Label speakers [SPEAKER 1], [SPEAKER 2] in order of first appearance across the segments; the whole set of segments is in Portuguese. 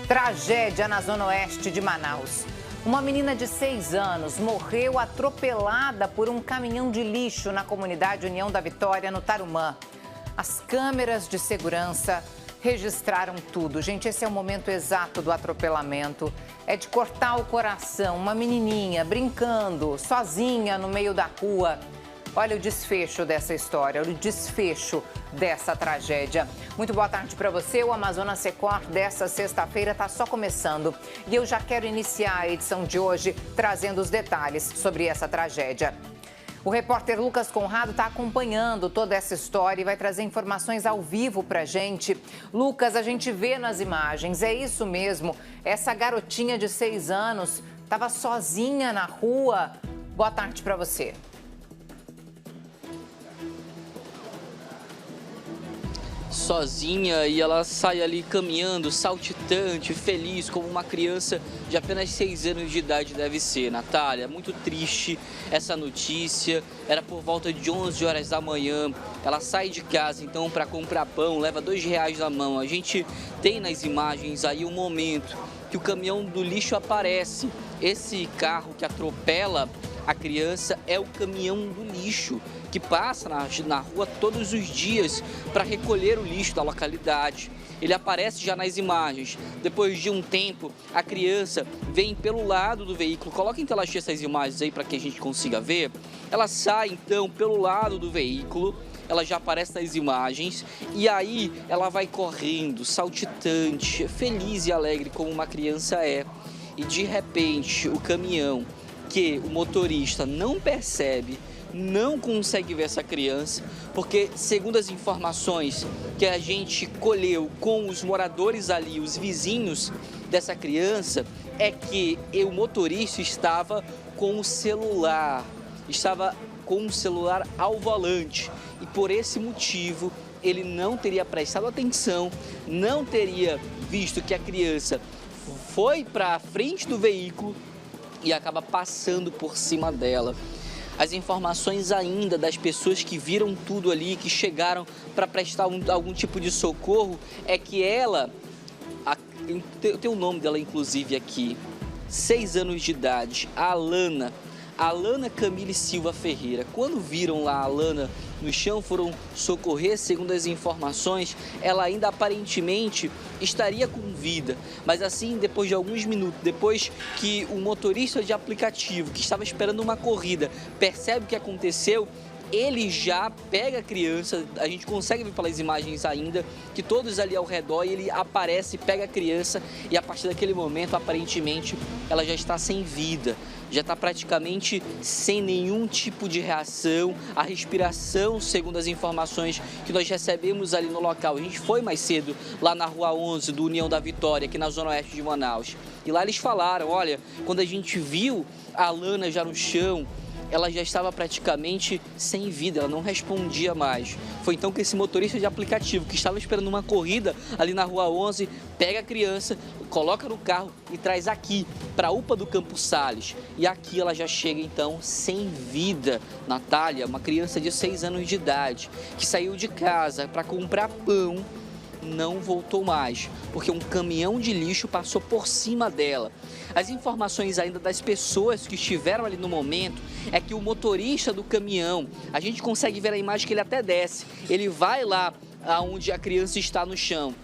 [SPEAKER 1] Tragédia na zona oeste de Manaus. Uma menina de 6 anos morreu atropelada por um caminhão de lixo na comunidade União da Vitória, no Tarumã. As câmeras de segurança registraram tudo. Gente, esse é o momento exato do atropelamento. É de cortar o coração. Uma menininha brincando, sozinha no meio da rua. Olha o desfecho dessa história, o desfecho dessa tragédia. Muito boa tarde para você. O Amazonas Record dessa sexta-feira está só começando. E eu já quero iniciar a edição de hoje trazendo os detalhes sobre essa tragédia. O repórter Lucas Conrado está acompanhando toda essa história e vai trazer informações ao vivo para a gente. Lucas, a gente vê nas imagens, é isso mesmo. Essa garotinha de 6 anos estava sozinha na rua. Boa tarde para você.
[SPEAKER 2] Sozinha, e ela sai ali caminhando, saltitante, feliz, como uma criança de apenas 6 anos de idade deve ser. Natália, muito triste essa notícia. Era por volta de 11 horas da manhã. Ela sai de casa então para comprar pão, leva R$2 na mão. A gente tem nas imagens aí um momento que o caminhão do lixo aparece. Esse carro que atropela a criança é o caminhão do lixo, que passa na rua todos os dias para recolher o lixo da localidade. Ele aparece já nas imagens. Depois de um tempo, a criança vem pelo lado do veículo. Coloca em tela cheia essas imagens aí para que a gente consiga ver. Ela sai então pelo lado do veículo. Ela já aparece nas imagens e aí ela vai correndo, saltitante, feliz e alegre como uma criança é. E de repente o caminhão, que o motorista não percebe, não consegue ver essa criança, porque segundo as informações que a gente colheu com os moradores ali, os vizinhos dessa criança, é que o motorista estava com o celular ao volante e por esse motivo ele não teria prestado atenção, não teria visto que a criança foi para a frente do veículo e acaba passando por cima dela. As informações ainda das pessoas que viram tudo ali, que chegaram para prestar algum tipo de socorro, é que ela, tem o nome dela inclusive aqui, 6 anos de idade, a Alana Camille Silva Ferreira. Quando viram lá a Alana no chão, foram socorrer, segundo as informações, ela ainda aparentemente estaria com vida. Mas assim, depois de alguns minutos, depois que o motorista de aplicativo, que estava esperando uma corrida, percebe o que aconteceu, ele já pega a criança, a gente consegue ver pelas imagens ainda, que todos ali ao redor, ele aparece, pega a criança e a partir daquele momento, aparentemente, ela já está sem vida, já está praticamente sem nenhum tipo de reação, a respiração, segundo as informações que nós recebemos ali no local. A gente foi mais cedo lá na Rua 11 do União da Vitória, aqui na zona oeste de Manaus, e lá eles falaram, olha, quando a gente viu a Alana já no chão, ela já estava praticamente sem vida, ela não respondia mais. Foi então que esse motorista de aplicativo, que estava esperando uma corrida ali na Rua 11, pega a criança, coloca no carro e traz aqui, para a UPA do Campos Sales. E aqui ela já chega então sem vida. Natália, uma criança de 6 anos de idade, que saiu de casa para comprar pão, não voltou mais, porque um caminhão de lixo passou por cima dela. As informações ainda das pessoas que estiveram ali no momento é que o motorista do caminhão, a gente consegue ver a imagem que ele até desce, ele vai lá onde a criança está no chão.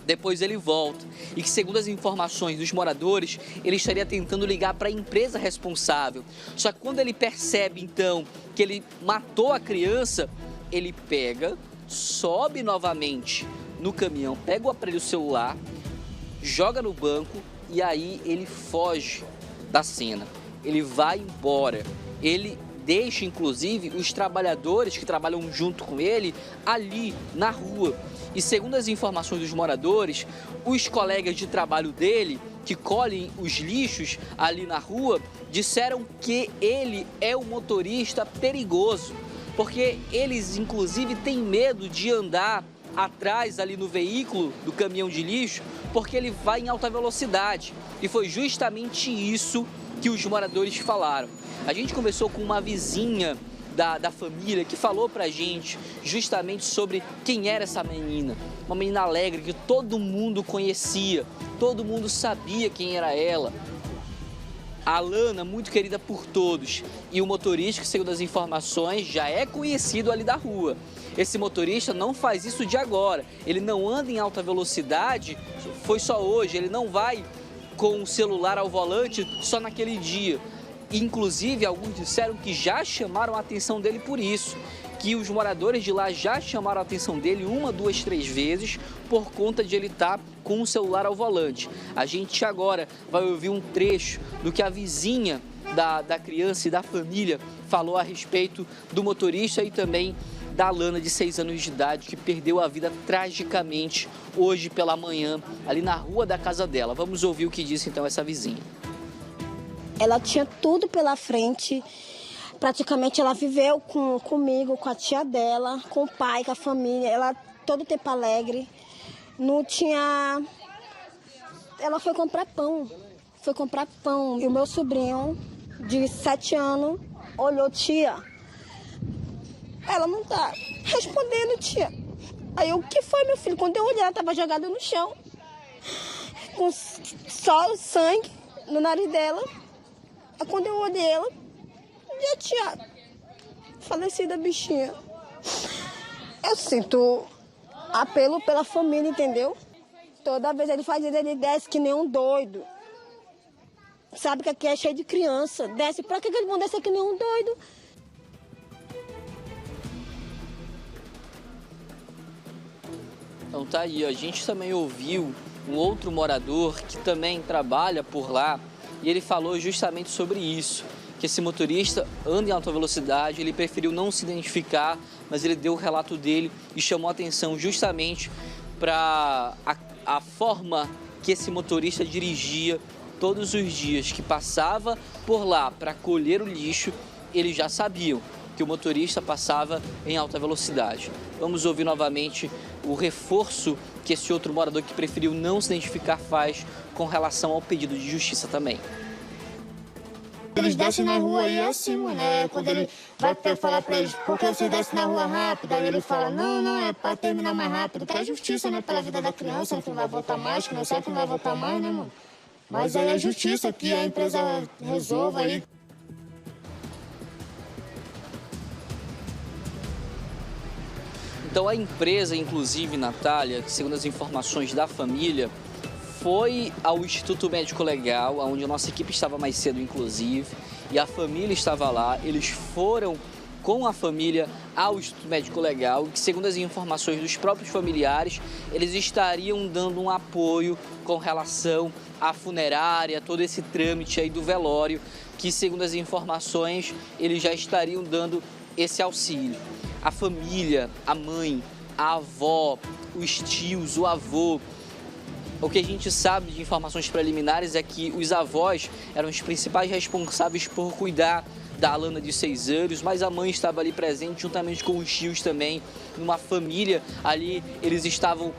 [SPEAKER 2] Depois ele volta e que, segundo as informações dos moradores, ele estaria tentando ligar para a empresa responsável. Só que quando ele percebe então que ele matou a criança, ele pega, sobe novamente no caminhão, pega o aparelho celular, joga no banco e aí ele foge da cena. Ele vai embora. Ele deixa, inclusive, os trabalhadores que trabalham junto com ele ali na rua. E segundo as informações dos moradores, os colegas de trabalho dele, que colhem os lixos ali na rua, disseram que ele é um motorista perigoso, porque eles, inclusive, têm medo de andar atrás ali no veículo do caminhão de lixo, porque ele vai em alta velocidade. E foi justamente isso que os moradores falaram. A gente conversou com uma vizinha da família que falou pra gente justamente sobre quem era essa menina. Uma menina alegre que todo mundo conhecia, todo mundo sabia quem era ela. A Alana, muito querida por todos, e o motorista, que segundo as informações, já é conhecido ali da rua. Esse motorista não faz isso de agora, ele não anda em alta velocidade, foi só hoje, ele não vai com o celular ao volante só naquele dia. Inclusive, alguns disseram que já chamaram a atenção dele por isso, que os moradores de lá já chamaram a atenção dele 1, 2, 3 vezes por conta de ele estar com o celular ao volante. A gente agora vai ouvir um trecho do que a vizinha da criança e da família falou a respeito do motorista e também da Alana, de 6 anos de idade, que perdeu a vida tragicamente hoje pela manhã, ali na rua da casa dela. Vamos ouvir o que disse então essa vizinha.
[SPEAKER 3] Ela tinha tudo pela frente, praticamente ela viveu comigo, com a tia dela, com o pai, com a família, ela todo tempo alegre, não tinha... Ela foi comprar pão, e o meu sobrinho, de 7 anos, olhou, tia, ela não tá respondendo, tia. Aí eu, o que foi, meu filho? Quando eu olhei, ela estava jogada no chão, com só sangue no nariz dela. Aí quando eu olhei ela, já tinha falecida a bichinha. Eu sinto apelo pela família, entendeu? Toda vez ele faz isso, ele desce que nem um doido. Sabe que aqui é cheio de criança. Desce, pra que eles vão descer que nem um doido?
[SPEAKER 2] Então tá aí, a gente também ouviu um outro morador que também trabalha por lá e ele falou justamente sobre isso, que esse motorista anda em alta velocidade, ele preferiu não se identificar, mas ele deu o relato dele e chamou a atenção justamente para a forma que esse motorista dirigia todos os dias, que passava por lá para colher o lixo, eles já sabiam que o motorista passava em alta velocidade. Vamos ouvir novamente o reforço que esse outro morador que preferiu não se identificar faz com relação ao pedido de justiça também.
[SPEAKER 4] Eles descem na rua e é assim, né? Quando ele vai falar pra eles, por que você desce na rua rápido? Aí ele fala, não, é pra terminar mais rápido, pra justiça, né? Pela vida da criança, que não vai voltar mais, que não sabe que não vai voltar mais, né, mano? Mas aí é justiça que a empresa resolva aí.
[SPEAKER 2] Então a empresa, inclusive, Natália, segundo as informações da família, foi ao Instituto Médico Legal, onde a nossa equipe estava mais cedo, inclusive, e a família estava lá. Eles foram com a família ao Instituto Médico Legal, que, segundo as informações dos próprios familiares, eles estariam dando um apoio com relação à funerária, todo esse trâmite aí do velório, que, segundo as informações, eles já estariam dando esse auxílio. A família, a mãe, a avó, os tios, o avô. O que a gente sabe de informações preliminares é que os avós eram os principais responsáveis por cuidar da Alana de 6 anos, mas a mãe estava ali presente juntamente com os tios também, numa família ali, eles estavam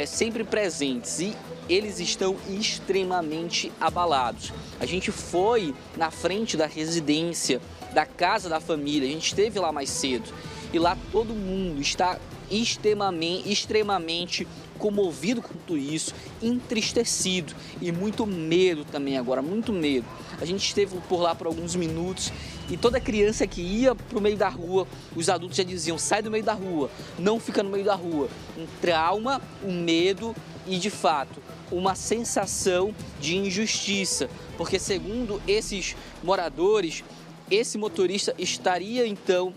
[SPEAKER 2] sempre presentes e eles estão extremamente abalados. A gente foi na frente da residência, da casa da família, a gente esteve lá mais cedo e lá todo mundo está extremamente comovido com tudo isso, entristecido e muito medo também agora, muito medo. A gente esteve por lá por alguns minutos e toda criança que ia para o meio da rua, os adultos já diziam, sai do meio da rua, não fica no meio da rua. Um trauma, um medo e, de fato, uma sensação de injustiça, porque segundo esses moradores, esse motorista estaria então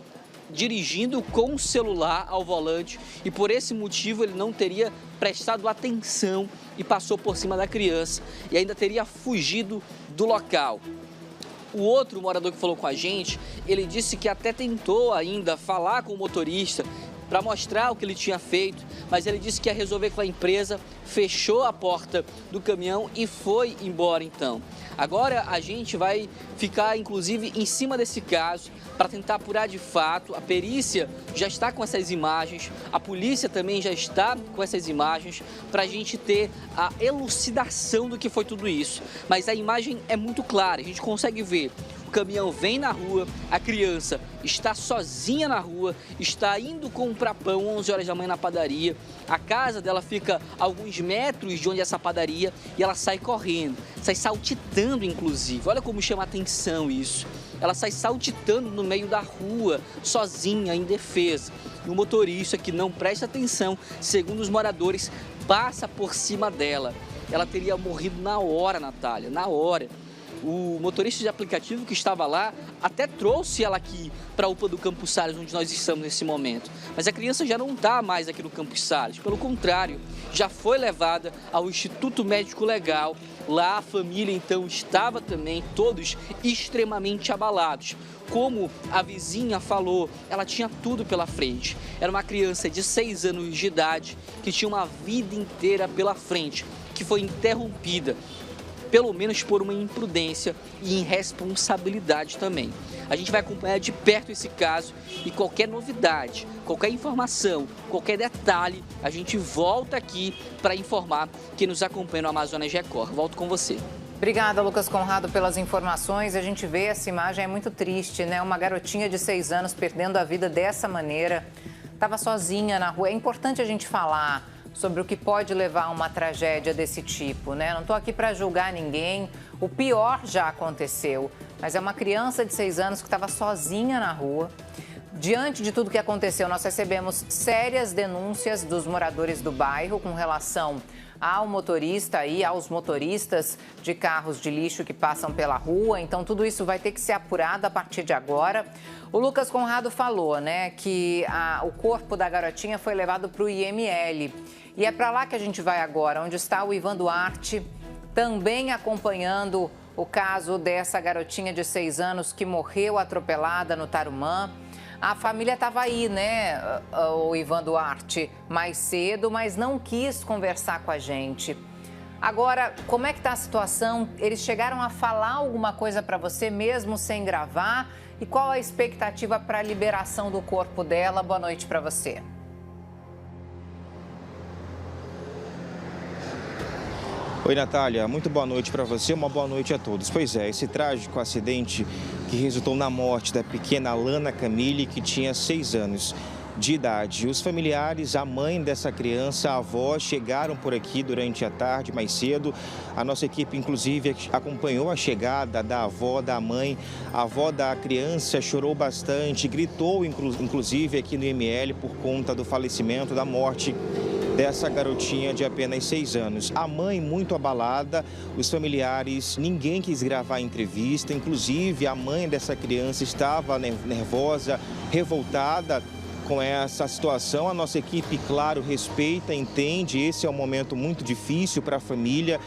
[SPEAKER 2] dirigindo com o celular ao volante e por esse motivo ele não teria prestado atenção e passou por cima da criança e ainda teria fugido do local. O outro morador que falou com a gente, ele disse que até tentou ainda falar com o motorista para mostrar o que ele tinha feito, mas ele disse que ia resolver com a empresa, fechou a porta do caminhão e foi embora então. Agora a gente vai ficar inclusive em cima desse caso para tentar apurar de fato. A perícia já está com essas imagens, a polícia também já está com essas imagens para a gente ter a elucidação do que foi tudo isso. Mas a imagem é muito clara, a gente consegue ver caminhão vem na rua, a criança está sozinha na rua, está indo comprar pão 11 horas da manhã na padaria. A casa dela fica a alguns metros de onde é essa padaria e ela sai correndo, sai saltitando inclusive. Olha como chama a atenção isso. Ela sai saltitando no meio da rua, sozinha, indefesa. E o motorista, que não presta atenção, segundo os moradores, passa por cima dela. Ela teria morrido na hora, Natália, na hora. O motorista de aplicativo que estava lá até trouxe ela aqui para a UPA do Campos Sales, onde nós estamos nesse momento. Mas a criança já não está mais aqui no Campos Sales, pelo contrário, já foi levada ao Instituto Médico Legal. Lá a família então estava também, todos extremamente abalados. Como a vizinha falou, ela tinha tudo pela frente. Era uma criança de 6 anos de idade que tinha uma vida inteira pela frente, que foi interrompida, pelo menos por uma imprudência e irresponsabilidade também. A gente vai acompanhar de perto esse caso e qualquer novidade, qualquer informação, qualquer detalhe, a gente volta aqui para informar quem nos acompanha no Amazonas Record. Volto com você.
[SPEAKER 1] Obrigada, Lucas Conrado, pelas informações. A gente vê essa imagem, é muito triste, né? Uma garotinha de 6 anos perdendo a vida dessa maneira. Estava sozinha na rua. É importante a gente falar sobre o que pode levar a uma tragédia desse tipo, né? Não estou aqui para julgar ninguém, o pior já aconteceu, mas é uma criança de 6 anos que estava sozinha na rua. Diante de tudo que aconteceu, nós recebemos sérias denúncias dos moradores do bairro com relação ao motorista e aos motoristas de carros de lixo que passam pela rua. Então, tudo isso vai ter que ser apurado a partir de agora. O Lucas Conrado falou, né, que o corpo da garotinha foi levado para o IML. E é para lá que a gente vai agora, onde está o Ivan Duarte, também acompanhando o caso dessa garotinha de 6 anos que morreu atropelada no Tarumã. A família estava aí, né, o Ivan Duarte, mais cedo, mas não quis conversar com a gente. Agora, como é que está a situação? Eles chegaram a falar alguma coisa para você mesmo sem gravar? E qual a expectativa para a liberação do corpo dela? Boa noite para você.
[SPEAKER 5] Oi, Natália, muito boa noite para você, uma boa noite a todos. Pois é, esse trágico acidente que resultou na morte da pequena Alana Camille, que tinha 6 anos de idade. Os familiares, a mãe dessa criança, a avó, chegaram por aqui durante a tarde, mais cedo. A nossa equipe, inclusive, acompanhou a chegada da avó, da mãe. A avó da criança chorou bastante, gritou, inclusive, aqui no IML por conta do falecimento, da morte dessa garotinha de apenas 6 anos. A mãe muito abalada, os familiares, ninguém quis gravar a entrevista, inclusive a mãe dessa criança estava nervosa, revoltada com essa situação. A nossa equipe, claro, respeita, entende, esse é um momento muito difícil para a família,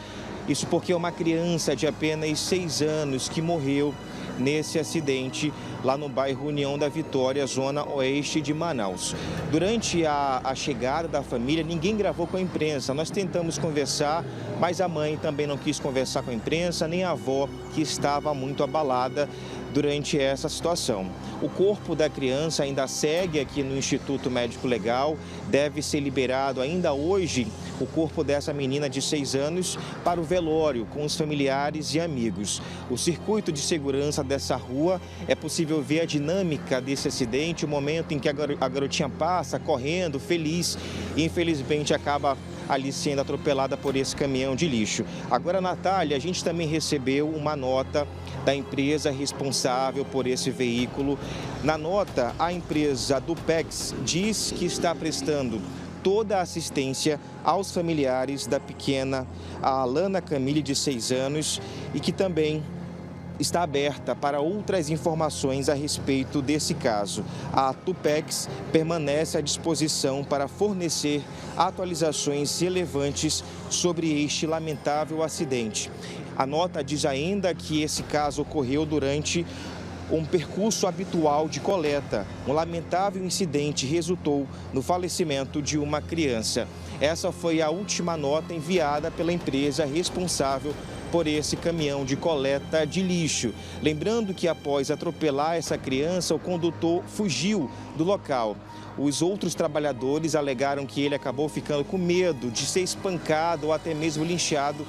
[SPEAKER 5] isso porque é uma criança de apenas 6 anos que morreu nesse acidente lá no bairro União da Vitória, zona oeste de Manaus. Durante a chegada da família, ninguém gravou com a imprensa. Nós tentamos conversar, mas a mãe também não quis conversar com a imprensa, nem a avó, que estava muito abalada durante essa situação. O corpo da criança ainda segue aqui no Instituto Médico Legal, deve ser liberado ainda hoje o corpo dessa menina de 6 anos para o velório com os familiares e amigos. O circuito de segurança dessa rua, é possível ver a dinâmica desse acidente, o momento em que a garotinha passa correndo, feliz, e infelizmente acaba ali sendo atropelada por esse caminhão de lixo. Agora, Natália, a gente também recebeu uma nota da empresa responsável por esse veículo. Na nota, a empresa Dupex diz que está prestando toda a assistência aos familiares da pequena Alana Camille, de 6 anos, e que também está aberta para outras informações a respeito desse caso. A Tupex permanece à disposição para fornecer atualizações relevantes sobre este lamentável acidente. A nota diz ainda que esse caso ocorreu durante um percurso habitual de coleta. Um lamentável incidente resultou no falecimento de uma criança. Essa foi a última nota enviada pela empresa responsável por esse caminhão de coleta de lixo. Lembrando que após atropelar essa criança, o condutor fugiu do local. Os outros trabalhadores alegaram que ele acabou ficando com medo de ser espancado ou até mesmo linchado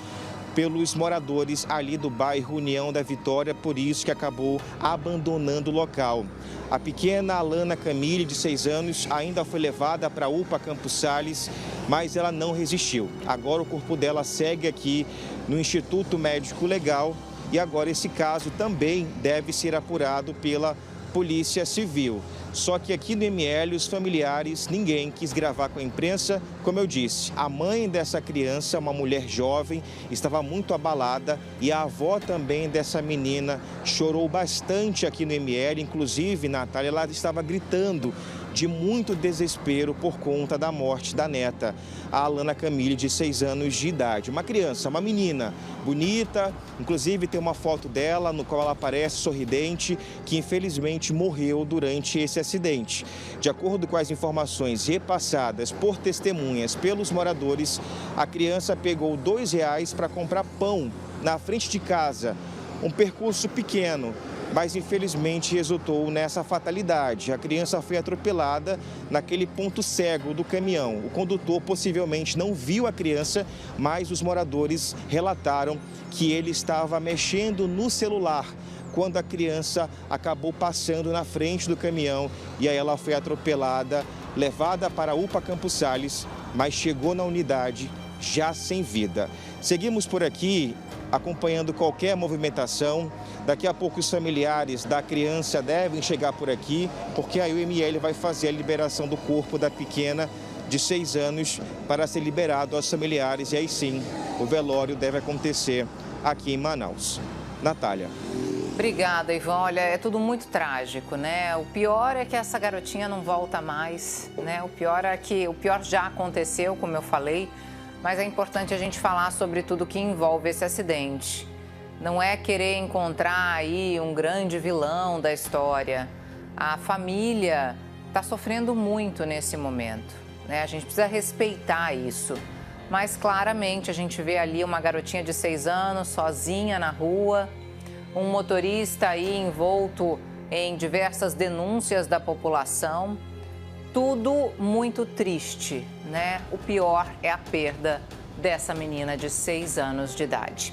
[SPEAKER 5] pelos moradores ali do bairro União da Vitória, por isso que acabou abandonando o local. A pequena Alana Camille, de 6 anos, ainda foi levada para a UPA Campos Sales, mas ela não resistiu. Agora o corpo dela segue aqui no Instituto Médico Legal e agora esse caso também deve ser apurado pela Polícia Civil. Só que aqui no ML, os familiares, ninguém quis gravar com a imprensa. Como eu disse, a mãe dessa criança, uma mulher jovem, estava muito abalada e a avó também dessa menina chorou bastante aqui no ML. Inclusive, Natália, ela estava gritando de muito desespero por conta da morte da neta, a Alana Camille, de 6 anos de idade. Uma criança, uma menina bonita, inclusive tem uma foto dela no qual ela aparece sorridente, que infelizmente morreu durante esse acidente. De acordo com as informações repassadas por testemunhas pelos moradores, a criança pegou R$ 2 para comprar pão na frente de casa, um percurso pequeno, mas infelizmente resultou nessa fatalidade. A criança foi atropelada naquele ponto cego do caminhão. O condutor possivelmente não viu a criança, mas os moradores relataram que ele estava mexendo no celular quando a criança acabou passando na frente do caminhão e aí ela foi atropelada, levada para a UPA Campos Sales, mas chegou na unidade já sem vida. Seguimos por aqui acompanhando qualquer movimentação. Daqui a pouco os familiares da criança devem chegar por aqui, porque aí o ML vai fazer a liberação do corpo da pequena de 6 anos para ser liberado aos familiares. E aí sim, o velório deve acontecer aqui em Manaus. Natália.
[SPEAKER 1] Obrigada, Ivan. Olha, é tudo muito trágico, né? O pior é que essa garotinha não volta mais, né? O pior já aconteceu, como eu falei, mas é importante a gente falar sobre tudo que envolve esse acidente. Não é querer encontrar aí um grande vilão da história. A família está sofrendo muito nesse momento, né? A gente precisa respeitar isso. Mas claramente a gente vê ali uma garotinha de 6 anos, sozinha na rua, um motorista aí envolto em diversas denúncias da população. Tudo muito triste, né? O pior é a perda dessa menina de 6 anos de idade.